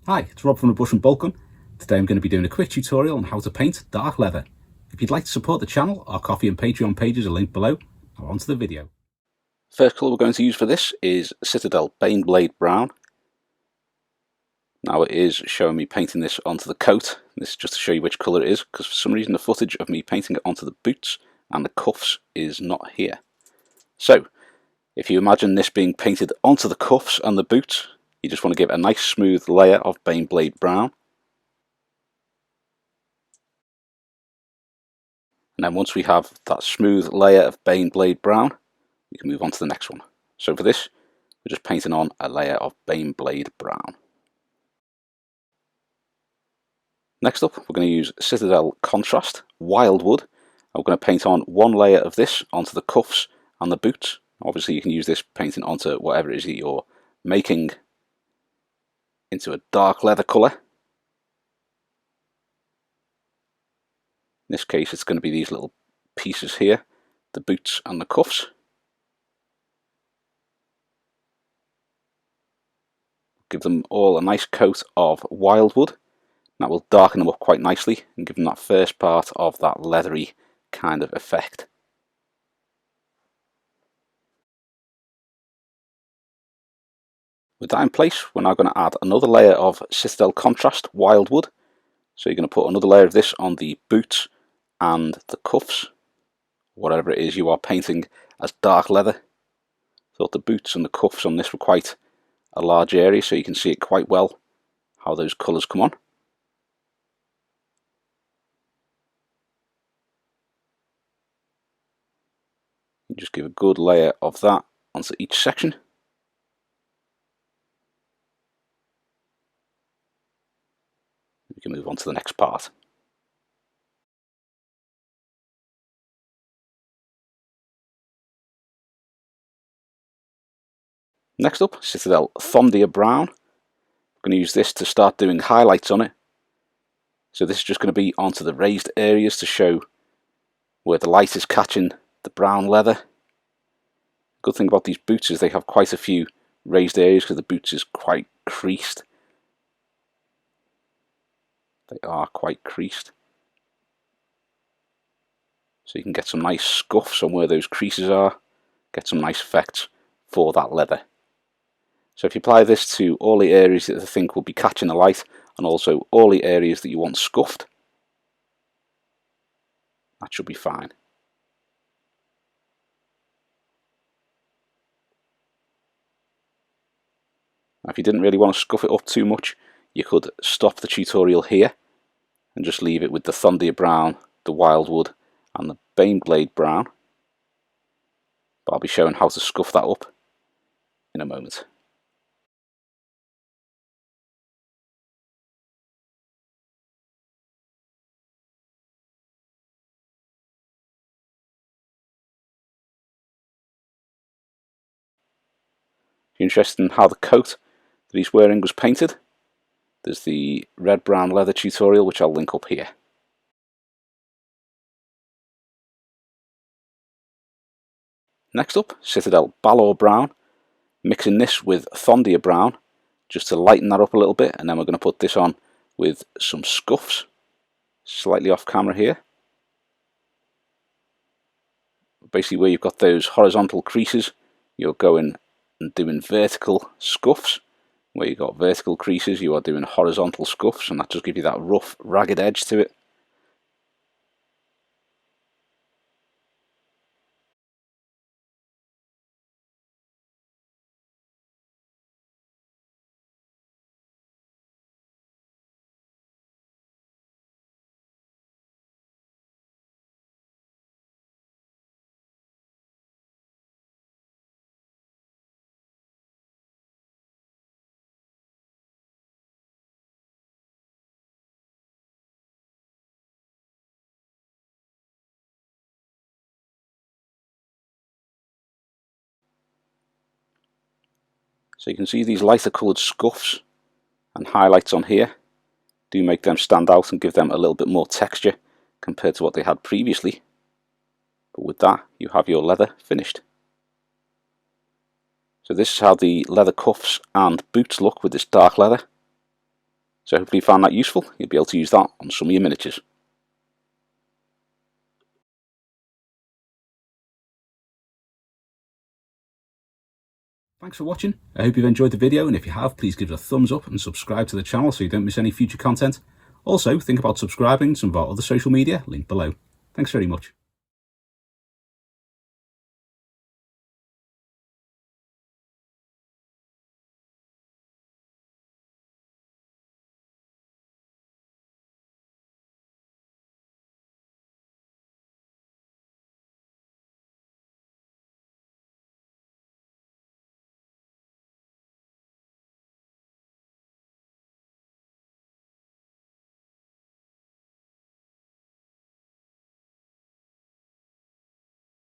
Hi, it's Rob from the Brush and Boltgun. Today I'm going to be doing a quick tutorial on how to paint dark leather. If you'd like to support the channel, our Ko-fi and Patreon pages are linked below. Now on to the video. First colour we're going to use for this is Citadel Baneblade Brown. Now it is showing me painting this onto the coat. This is just to show you which colour it is, because for some reason the footage of me painting it onto the boots and the cuffs is not here. So, if you imagine this being painted onto the cuffs and the boots, you just want to give a nice smooth layer of Baneblade Brown. And then once we have that smooth layer of Baneblade Brown, we can move on to the next one. So for this, we're just painting on a layer of Baneblade Brown. Next up, we're going to use Citadel Contrast, Wyldwood. And we're going to paint on one layer of this onto the cuffs and the boots. Obviously you can use this painting onto whatever it is that you're making into a dark leather colour. In this case it's going to be these little pieces here, the boots and the cuffs. Give them all a nice coat of Wyldwood. That will darken them up quite nicely and give them that first part of that leathery kind of effect. With that in place, we're now going to add another layer of Citadel Contrast Wyldwood. So you're going to put another layer of this on the boots and the cuffs, whatever it is you are painting as dark leather. Thought the boots and the cuffs on this were quite a large area, so you can see it quite well how those colours come on. You just give a good layer of that onto each section. We can move on to the next part. Next up, Citadel Thondia Brown. I'm going to use this to start doing highlights on it. So this is just going to be onto the raised areas to show where the light is catching the brown leather. Good thing about these boots is they have quite a few raised areas because the boots is quite creased. They are quite creased. So you can get some nice scuffs on where those creases are, get some nice effects for that leather. So if you apply this to all the areas that I think will be catching the light, and also all the areas that you want scuffed, that should be fine. Now if you didn't really want to scuff it up too much, you could stop the tutorial here and just leave it with the Thondia Brown, the Wyldwood and the Baneblade Brown. But I'll be showing how to scuff that up in a moment. If you're interested in how the coat that he's wearing was painted, there's the red brown leather tutorial which I'll link up here. Next up, Citadel Balor Brown, mixing this with Thondia Brown just to lighten that up a little bit, and then we're going to put this on with some scuffs, slightly off camera here. Basically where you've got those horizontal creases, you're going and doing vertical scuffs. Where you've got vertical creases, you are doing horizontal scuffs, and that just gives you that rough, ragged edge to it. So you can see these lighter coloured scuffs and highlights on here do make them stand out and give them a little bit more texture compared to what they had previously. But with that, you have your leather finished. So this is how the leather cuffs and boots look with this dark leather. So hopefully you found that useful. You'll be able to use that on some of your miniatures. Thanks for watching. I hope you've enjoyed the video, and if you have, please give it a thumbs up and subscribe to the channel so you don't miss any future content. Also, think about subscribing to some of our other social media, linked below. Thanks very much.